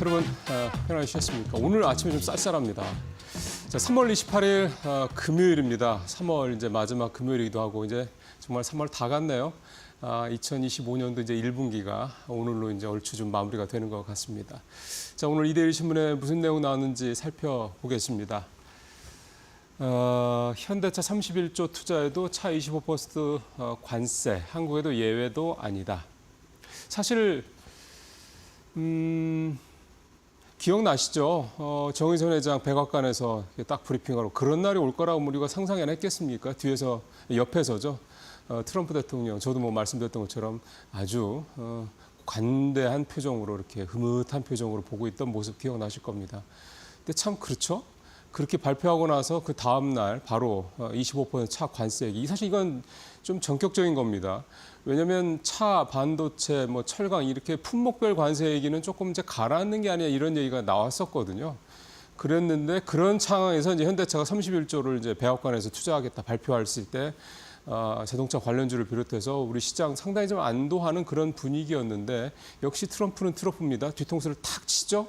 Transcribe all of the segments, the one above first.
여러분 편안하셨습니까? 오늘 아침에 좀 쌀쌀합니다. 자, 3월 28일 금요일입니다. 3월 이제 마지막 금요일이기도 하고 이제 정말 3월 다 갔네요. 2025년도 이제 1분기가 오늘로 이제 얼추 좀 마무리가 되는 것 같습니다. 자, 오늘 이데일리 신문에 무슨 내용 나왔는지 살펴보겠습니다. 현대차 31조 투자에도 차 25% 관세, 한국에도 예외도 아니다. 사실 기억나시죠? 정의선 회장 백악관에서 딱 브리핑하러 그런 날이 올 거라고 우리가 상상이나 했겠습니까? 뒤에서 옆에서죠. 트럼프 대통령, 저도 뭐 말씀드렸던 것처럼 아주 관대한 표정으로 이렇게 흐뭇한 표정으로 보고 있던 모습 기억나실 겁니다. 근데 참 그렇죠? 그렇게 발표하고 나서 그 다음 날 바로 25% 차 관세 얘기. 사실 이건 좀 전격적인 겁니다. 왜냐하면 차, 반도체, 뭐 철강 이렇게 품목별 관세 얘기는 조금 이제 가라앉는 게 아니야 이런 얘기가 나왔었거든요. 그랬는데 그런 상황에서 이제 현대차가 31조를 이제 백악관에서 투자하겠다 발표했을 때 자동차 관련주를 비롯해서 우리 시장 상당히 좀 안도하는 그런 분위기였는데 역시 트럼프는 트럼프입니다. 뒤통수를 탁 치죠.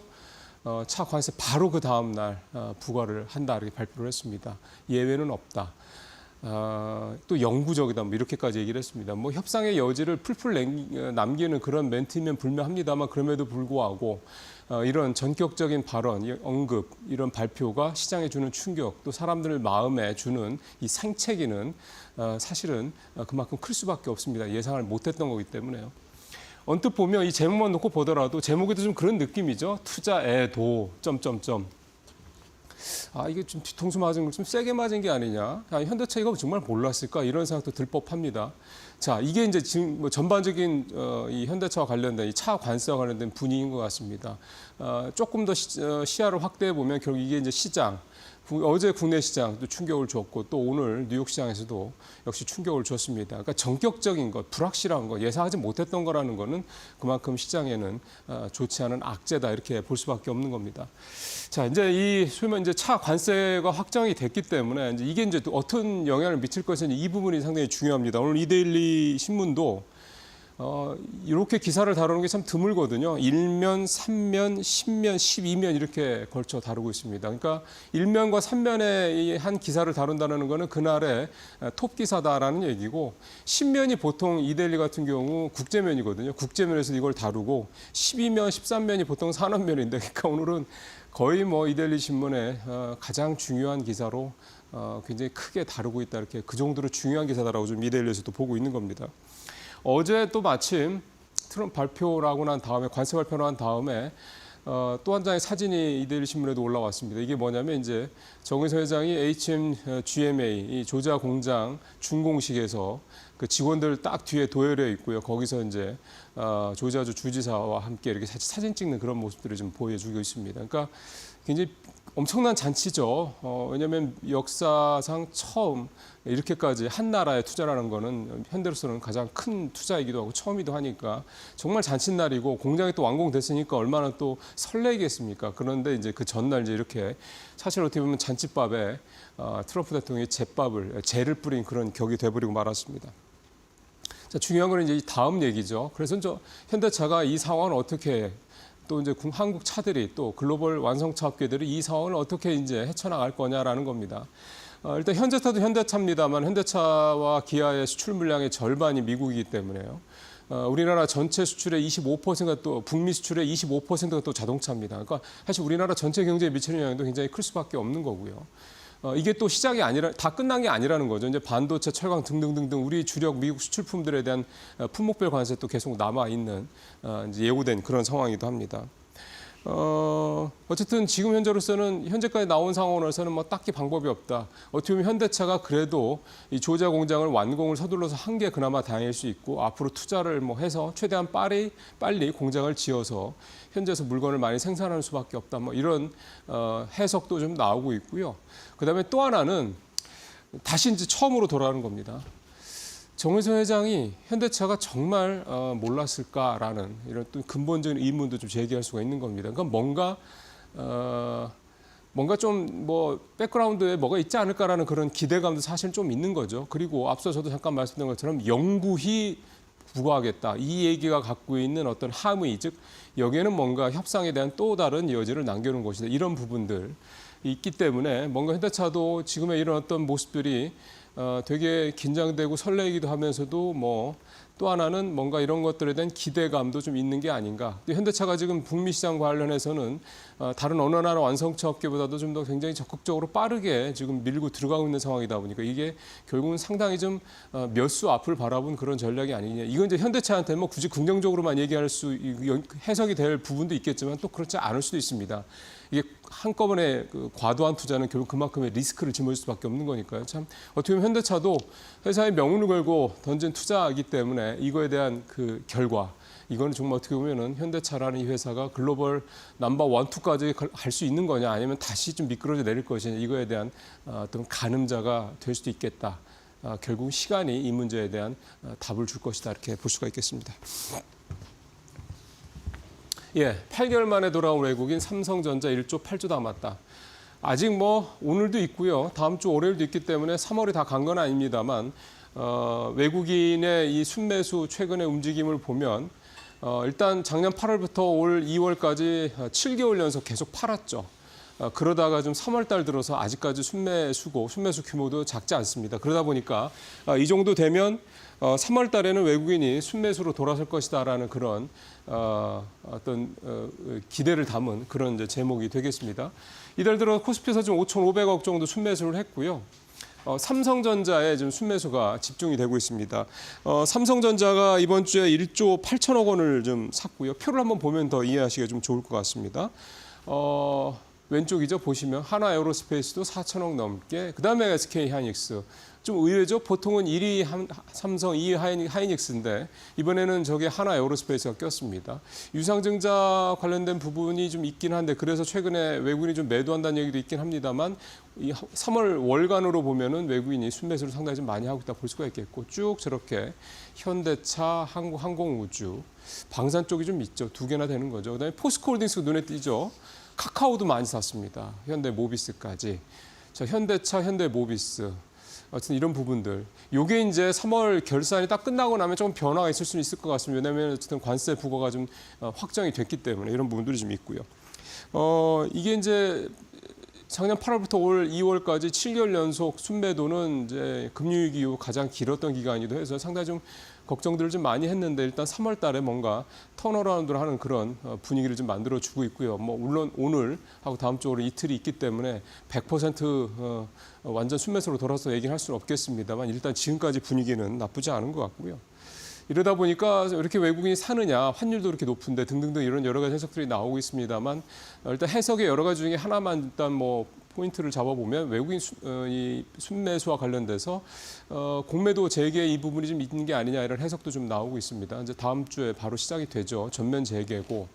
차 관세 바로 그 다음 날 부과를 한다 이렇게 발표를 했습니다. 예외는 없다. 또 영구적이다 뭐 이렇게까지 얘기를 했습니다. 뭐 협상의 여지를 풀풀 남기는 그런 멘트면 불명합니다만 그럼에도 불구하고 이런 전격적인 발언, 언급, 이런 발표가 시장에 주는 충격, 또 사람들 마음에 주는 이 생채기는 사실은 그만큼 클 수밖에 없습니다. 예상을 못했던 거기 때문에요. 언뜻 보면 이 제목만 놓고 보더라도 제목에도 좀 그런 느낌이죠. 투자에도 점점점. 이게 좀 뒤통수 맞은 걸 좀 세게 맞은 게 아니냐. 현대차 이거 정말 몰랐을까 이런 생각도 들 법합니다. 자, 이게 이제 지금 뭐 전반적인 이 현대차와 관련된 이 차 관세와 관련된 분위기인 것 같습니다. 조금 더 시야를 확대해 보면 결국 이게 이제 시장. 어제 국내 시장도 충격을 줬고 또 오늘 뉴욕 시장에서도 역시 충격을 줬습니다. 그러니까 전격적인 것, 불확실한 것, 예상하지 못했던 거라는 거는 그만큼 시장에는 좋지 않은 악재다 이렇게 볼 수밖에 없는 겁니다. 자, 이제 소위 이제 차 관세가 확정이 됐기 때문에 이게 이제 또 어떤 영향을 미칠 것인지 이 부분이 상당히 중요합니다. 오늘 이데일리 신문도 이렇게 기사를 다루는 게 참 드물거든요. 1면, 3면, 10면, 12면 이렇게 걸쳐 다루고 있습니다. 그러니까 1면과 3면의 한 기사를 다룬다는 거는 그날의 톱 기사다라는 얘기고 10면이 보통 이데일리 같은 경우 국제면이거든요. 국제면에서 이걸 다루고 12면, 13면이 보통 산업면인데 그러니까 오늘은 거의 뭐 이데일리 신문의 가장 중요한 기사로 굉장히 크게 다루고 있다. 이렇게 그 정도로 중요한 기사다라고 좀 이데일리에서도 보고 있는 겁니다. 어제 또 마침 트럼프 발표라고 난 다음에 관세 발표를 한 다음에 또 한 장의 사진이 이데일리 신문에도 올라왔습니다. 이게 뭐냐면 이제 정의선 회장이 HMGMA 이 조자 공장 준공식에서 그 직원들 딱 뒤에 도열해 있고요. 거기서 이제 조자주 주지사와 함께 이렇게 사진 찍는 그런 모습들을 좀 보여주고 있습니다. 그러니까 굉장히 엄청난 잔치죠. 왜냐하면 역사상 처음 이렇게까지 한 나라에 투자라는 거는 현대로서는 가장 큰 투자이기도 하고 처음이기도 하니까 정말 잔칫날이고 공장이 또 완공됐으니까 얼마나 또 설레겠습니까. 그런데 이제 그 전날 이제 이렇게 사실 어떻게 보면 잔칫밥에 트럼프 대통령이 재를 뿌린 그런 격이 돼버리고 말았습니다. 자, 중요한 건 이제 다음 얘기죠. 그래서 현대차가 이 상황을 어떻게 또 이제 한국 차들이 또 글로벌 완성차 업계들이 이 상황을 어떻게 이제 헤쳐나갈 거냐라는 겁니다. 일단 현대차도 현대차입니다만 현대차와 기아의 수출 물량의 절반이 미국이기 때문에요. 우리나라 전체 수출의 25%가 또 북미 수출의 25%가 또 자동차입니다. 그러니까 사실 우리나라 전체 경제에 미치는 영향도 굉장히 클 수밖에 없는 거고요. 이게 또 시작이 아니라 다 끝난 게 아니라는 거죠. 이제 반도체, 철강 등등등등 우리 주력 미국 수출품들에 대한 품목별 관세 또 계속 남아 있는 이제 예고된 그런 상황이기도 합니다. 어쨌든 지금 현재로서는 현재까지 나온 상황으로서는 뭐 딱히 방법이 없다. 어떻게 보면 현대차가 그래도 이 조자 공장을 완공을 서둘러서 한 게 그나마 다행일 수 있고 앞으로 투자를 뭐 해서 최대한 빨리 공장을 지어서 현재에서 물건을 많이 생산할 수밖에 없다. 뭐 이런 해석도 좀 나오고 있고요. 그다음에 또 하나는 다시 이제 처음으로 돌아가는 겁니다. 정의선 회장이 현대차가 정말 몰랐을까라는 이런 또 근본적인 의문도 좀 제기할 수가 있는 겁니다. 그러니까 뭔가 좀 뭐 백그라운드에 뭐가 있지 않을까라는 그런 기대감도 사실 좀 있는 거죠. 그리고 앞서 저도 잠깐 말씀드린 것처럼 영구히 부과하겠다. 이 얘기가 갖고 있는 어떤 함의, 즉 여기에는 뭔가 협상에 대한 또 다른 여지를 남겨놓은 것이다. 이런 부분들 있기 때문에 뭔가 현대차도 지금의 이런 어떤 모습들이 되게 긴장되고 설레기도 하면서도 뭐 또 하나는 뭔가 이런 것들에 대한 기대감도 좀 있는 게 아닌가. 현대차가 지금 북미 시장 관련해서는 다른 어느 나라 완성차 업계보다도 좀 더 굉장히 적극적으로 빠르게 지금 밀고 들어가고 있는 상황이다 보니까 이게 결국은 상당히 좀 몇 수 앞을 바라본 그런 전략이 아니냐. 이건 이제 현대차한테 뭐 굳이 긍정적으로만 얘기할 수 해석이 될 부분도 있겠지만 또 그렇지 않을 수도 있습니다. 이게 한꺼번에 그 과도한 투자는 결국 그만큼의 리스크를 짊어질 수밖에 없는 거니까요. 참 어떻게 보면 현대차도 회사의 명운을 걸고 던진 투자이기 때문에 이거에 대한 그 결과 이거는 정말 어떻게 보면은 현대차라는 이 회사가 글로벌 넘버 1, 2까지 갈 수 있는 거냐 아니면 다시 좀 미끄러져 내릴 것이냐 이거에 대한 어떤 가늠자가 될 수도 있겠다. 결국 시간이 이 문제에 대한 답을 줄 것이다 이렇게 볼 수가 있겠습니다. 예, 8개월 만에 돌아온 외국인 삼성전자 1조 8조 남았다. 아직 뭐 오늘도 있고요. 다음 주 월요일도 있기 때문에 3월이 다 간 건 아닙니다만 외국인의 이 순매수 최근의 움직임을 보면 일단 작년 8월부터 올 2월까지 7개월 연속 계속 팔았죠. 그러다가 좀 3월 달 들어서 아직까지 순매수 규모도 작지 않습니다. 그러다 보니까 이 정도 되면 3월 달에는 외국인이 순매수로 돌아설 것이다라는 그런 어떤 기대를 담은 그런 이제 제목이 되겠습니다. 이달 들어 코스피에서 좀 5,500억 정도 순매수를 했고요. 삼성전자에 지금 순매수가 집중이 되고 있습니다. 삼성전자가 이번 주에 1조 8천억 원을 좀 샀고요. 표를 한번 보면 더 이해하시기가 좀 좋을 것 같습니다. 왼쪽이죠. 보시면 하나 에어로스페이스도 4천억 넘게, 그다음에 SK 하이닉스. 좀 의외죠. 보통은 1위 삼성, 2위 하이닉스인데 이번에는 저게 하나 에어로스페이스가 꼈습니다. 유상증자 관련된 부분이 좀 있긴 한데 그래서 최근에 외국인이 좀 매도한다는 얘기도 있긴 합니다만 이 3월 월간으로 보면은 외국인이 순매수를 상당히 좀 많이 하고 있다 볼 수가 있겠고 쭉 저렇게 현대차, 항공우주, 방산 쪽이 좀 있죠. 두 개나 되는 거죠. 그다음에 포스코홀딩스가 눈에 띄죠. 카카오도 많이 샀습니다. 현대모비스까지. 자, 현대차, 현대모비스. 어쨌든 이런 부분들. 요게 이제 3월 결산이 딱 끝나고 나면 조금 변화가 있을 수는 있을 것 같습니다. 왜냐하면 어쨌든 관세 부과가 좀 확정이 됐기 때문에 이런 부분들이 좀 있고요. 이게 이제 작년 8월부터 올 2월까지 7개월 연속 순매도는 이제 금융위기 이후 가장 길었던 기간이기도 해서 상당히 좀 걱정들을 좀 많이 했는데 일단 3월 달에 뭔가 턴어라운드를 하는 그런 분위기를 좀 만들어주고 있고요. 뭐 물론 오늘 하고 다음 주 월요일 이틀이 있기 때문에 100% 완전 순매수로 돌아서 얘기를 할 수는 없겠습니다만 일단 지금까지 분위기는 나쁘지 않은 것 같고요. 이러다 보니까 이렇게 외국인이 사느냐, 환율도 이렇게 높은데 등등등 이런 여러 가지 해석들이 나오고 있습니다만 일단 해석의 여러 가지 중에 하나만 일단 뭐 포인트를 잡아보면 외국인 이 순매수와 관련돼서 공매도 재개 이 부분이 좀 있는 게 아니냐 이런 해석도 좀 나오고 있습니다. 이제 다음 주에 바로 시작이 되죠. 전면 재개고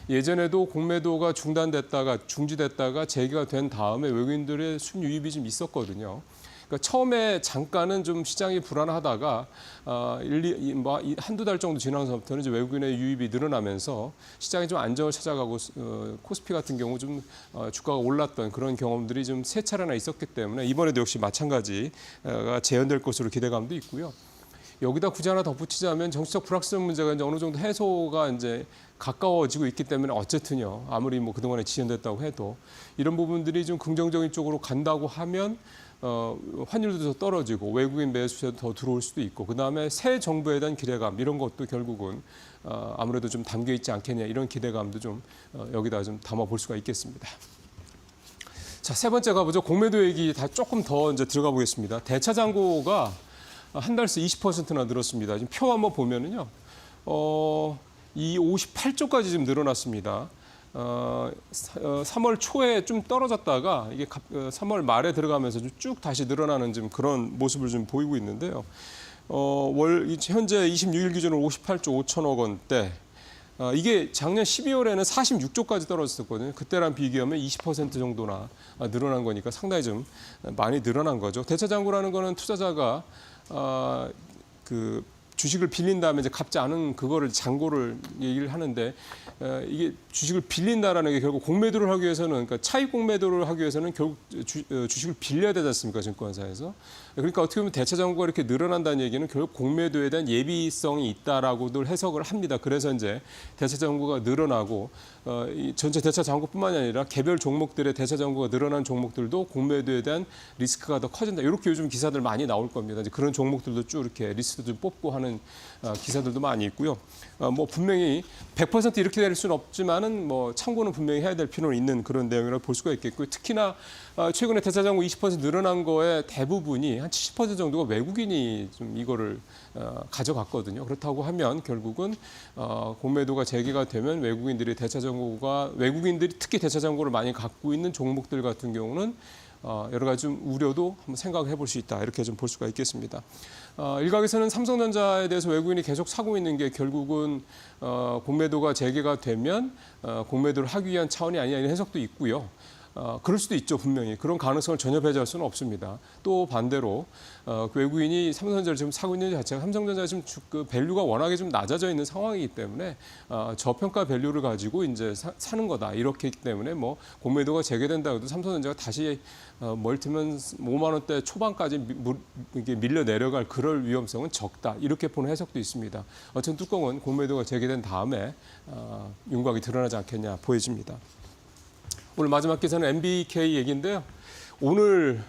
예전에도 공매도가 중지됐다가 재개가 된 다음에 외국인들의 순유입이 좀 있었거든요. 그러니까 처음에 잠깐은 좀 시장이 불안하다가 한두 달 정도 지나서부터는 이제 외국인의 유입이 늘어나면서 시장이 좀 안정을 찾아가고 코스피 같은 경우 좀 주가가 올랐던 그런 경험들이 좀 세 차례나 있었기 때문에 이번에도 역시 마찬가지가 재현될 것으로 기대감도 있고요. 여기다 굳이 하나 덧붙이자면 정치적 불확실성 문제가 이제 어느 정도 해소가 이제 가까워지고 있기 때문에 어쨌든요. 아무리 뭐 그동안에 지연됐다고 해도 이런 부분들이 좀 긍정적인 쪽으로 간다고 하면 환율도 더 떨어지고 외국인 매수세도 더 들어올 수도 있고 그다음에 새 정부에 대한 기대감 이런 것도 결국은 아무래도 좀 담겨 있지 않겠냐 이런 기대감도 좀 여기다 좀 담아 볼 수가 있겠습니다. 자, 세 번째 가보죠. 공매도 얘기 다 조금 더 이제 들어가 보겠습니다. 대차 잔고가 한 달 새 20%나 늘었습니다. 지금 표 한번 보면은요. 이 58조까지 지금 늘어났습니다. 3월 초에 좀 떨어졌다가 이게 3월 말에 들어가면서 쭉 다시 늘어나는 지금 그런 모습을 좀 보이고 있는데요. 현재 26일 기준으로 58조 5천억 원대. 이게 작년 12월에는 46조까지 떨어졌었거든요. 그때랑 비교하면 20% 정도나 늘어난 거니까 상당히 좀 많이 늘어난 거죠. 대차 잔고라는 거는 투자자가 주식을 빌린 다음에 이제 갚지 않은 그거를 잔고를 얘기를 하는데 이게 주식을 빌린다라는 게 결국 공매도를 하기 위해서는 그러니까 차익 공매도를 하기 위해서는 결국 주식을 빌려야 되지 않습니까? 증권사에서. 그러니까 어떻게 보면 대차 잔고가 이렇게 늘어난다는 얘기는 결국 공매도에 대한 예비성이 있다라고들 해석을 합니다. 그래서 이제 대차 잔고가 늘어나고 이 전체 대차 잔고뿐만이 아니라 개별 종목들의 대차 잔고가 늘어난 종목들도 공매도에 대한 리스크가 더 커진다. 이렇게 요즘 기사들 많이 나올 겁니다. 이제 그런 종목들도 쭉 이렇게 리스트 좀 뽑고 하는 기사들도 많이 있고요. 뭐 분명히 100% 이렇게 될 수는 없지만은 뭐 참고는 분명히 해야 될 필요는 있는 그런 내용이라고 볼 수가 있겠고요. 특히나 최근에 대차 잔고 20% 늘어난 거에 대부분이 한 70% 정도가 외국인이 좀 이거를 가져갔거든요. 그렇다고 하면 결국은 공매도가 재개가 되면 외국인들이 외국인들이 특히 대차 잔고를 많이 갖고 있는 종목들 같은 경우는 여러 가지 좀 우려도 한번 생각해 볼 수 있다. 이렇게 좀 볼 수가 있겠습니다. 일각에서는 삼성전자에 대해서 외국인이 계속 사고 있는 게 결국은 공매도가 재개가 되면 공매도를 하기 위한 차원이 아니냐 이런 해석도 있고요. 그럴 수도 있죠, 분명히. 그런 가능성을 전혀 배제할 수는 없습니다. 또 반대로 외국인이 삼성전자를 지금 사고 있는 자체가 삼성전자 지금 그 밸류가 워낙에 좀 낮아져 있는 상황이기 때문에 저평가 밸류를 가지고 이제 사는 거다. 이렇게 했기 때문에 뭐 공매도가 재개된다고 해도 삼성전자가 다시 멀티면 5만 원대 초반까지 이게 밀려 내려갈 그럴 위험성은 적다. 이렇게 보는 해석도 있습니다. 어쨌든 뚜껑은 공매도가 재개된 다음에 윤곽이 드러나지 않겠냐 보여집니다. 오늘 마지막 기사는 MBK 얘기인데요. 오늘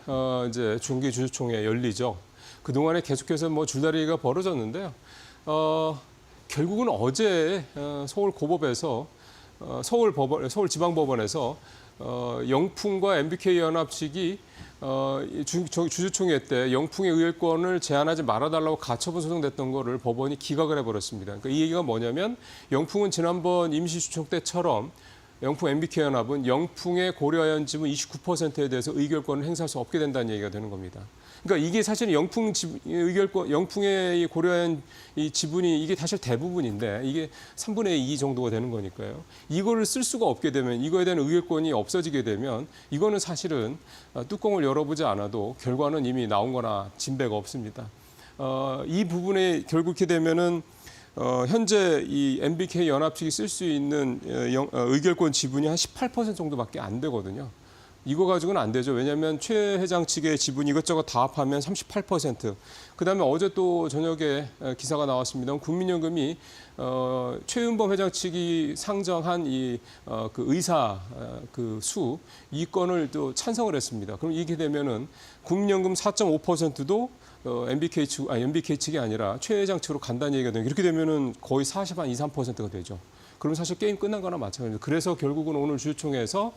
이제 중기 주주총회 열리죠. 그 동안에 계속해서 뭐 줄다리기가 벌어졌는데요. 결국은 어제 서울 고법에서 서울지방법원에서 영풍과 MBK 연합 측이 주주총회 때 영풍의 의결권을 제한하지 말아달라고 가처분 소송됐던 거를 법원이 기각을 해버렸습니다. 그러니까 이 얘기가 뭐냐면 영풍은 지난번 임시주총 때처럼 영풍 MBK 연합은 영풍의 고려하연 지분 29%에 대해서 의결권을 행사할 수 없게 된다는 얘기가 되는 겁니다. 그러니까 이게 사실은 영풍의 고려하연 이 지분이 이게 사실 대부분인데 이게 3분의 2 정도가 되는 거니까요. 이거를 쓸 수가 없게 되면 이거에 대한 의결권이 없어지게 되면 이거는 사실은 뚜껑을 열어보지 않아도 결과는 이미 나온 거나 진배가 없습니다. 이 부분에 결국 이렇게 되면은 현재 이 MBK 연합 측이 쓸 수 있는 의결권 지분이 한 18% 정도밖에 안 되거든요. 이거 가지고는 안 되죠. 왜냐하면 최 회장 측의 지분 이것저것 다 합하면 38%. 그다음에 어제 또 저녁에 기사가 나왔습니다. 국민연금이 최윤범 회장 측이 상정한 그 의사 이 건을 또 찬성을 했습니다. 그럼 이게 되면은 국민연금 4.5%도 MBK 측이 아니라 최 회장 측으로 간다는 얘기가 되는 이렇게 되면은 거의 40한 2, 3%가 되죠. 그럼 사실 게임 끝난 거나 마찬가지입니다. 그래서 결국은 오늘 주주총회에서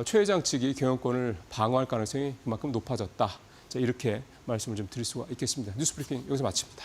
최 회장 측이 경영권을 방어할 가능성이 그만큼 높아졌다. 자, 이렇게 말씀을 좀 드릴 수가 있겠습니다. 뉴스브리핑 여기서 마칩니다.